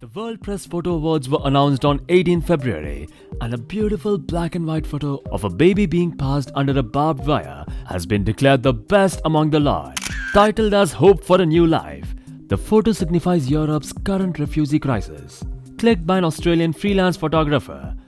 The World Press Photo Awards were announced on 18 February, and a beautiful black and white photo of a baby being passed under a barbed wire has been declared the best among the lot. Titled as Hope for a New Life, the photo signifies Europe's current refugee crisis. Clicked by an Australian freelance photographer,